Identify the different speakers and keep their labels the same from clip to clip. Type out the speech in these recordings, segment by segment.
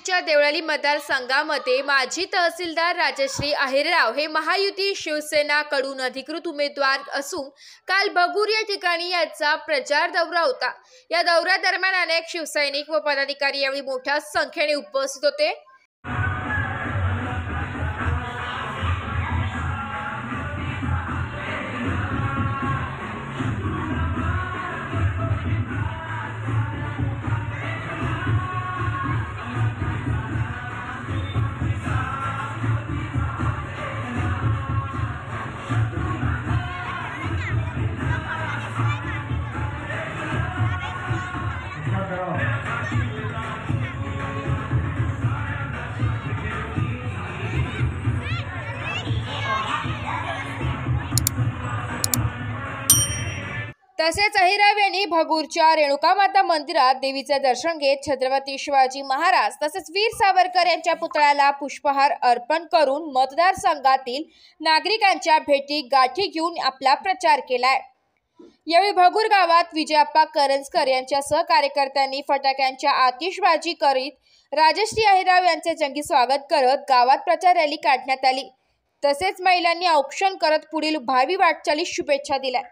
Speaker 1: नाशिकच्या देवळाली मतदारसंघामध्ये माजी तहसीलदार राजश्री अहिरराव हे महायुती शिवसेना कडून अधिकृत उमेदवार असून काल भगूर या ठिकाणी याचा प्रचार दौरा होता। या दौऱ्यादरम्यान अनेक शिवसैनिक व पदाधिकारी यावेळी मोठ्या संख्येने उपस्थित होते। तसेच अहिरराव यांनी भगूरच्या रेणुका माता मंदिरात देवीचे दर्शन घेत छत्रपती शिवाजी महाराज तसेच वीर सावरकर यांच्या पुतळ्याला पुष्पहार अर्पण करून मतदारसंघातील नागरिकांच्या भेटी गाठी घेऊन आपला प्रचार केलाय। यावेळी भगूर गावात विजयाप्पा करंजकर यांच्यासह कार्यकर्त्यांनी फटाक्यांच्या आतिषबाजी करीत राजश्री अहिरराव यांचे जंगी स्वागत करत गावात प्रचार रॅली काढण्यात आली। तसेच महिलांनी औक्षण करत पुढील भावी वाटचालीस शुभेच्छा दिल्या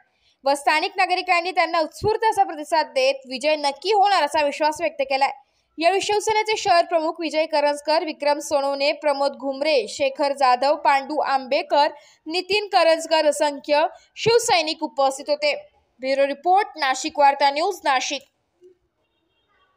Speaker 1: व स्थानिक नागरिकांनी त्यांना उत्स्फूर्त असा प्रतिसाद देत विजय नक्की होणार असा विश्वास व्यक्त केलाय। यावेळी शिवसेनेचे शहर प्रमुख विजय करंजकर, विक्रम सोनवणे, प्रमोद घुमरे, शेखर जाधव, पांडू आंबेकर, नितीन करंजकर असंख्य शिवसैनिक उपस्थित होते। ब्युरो रिपोर्ट, नाशिक वार्ता न्यूज, नाशिक।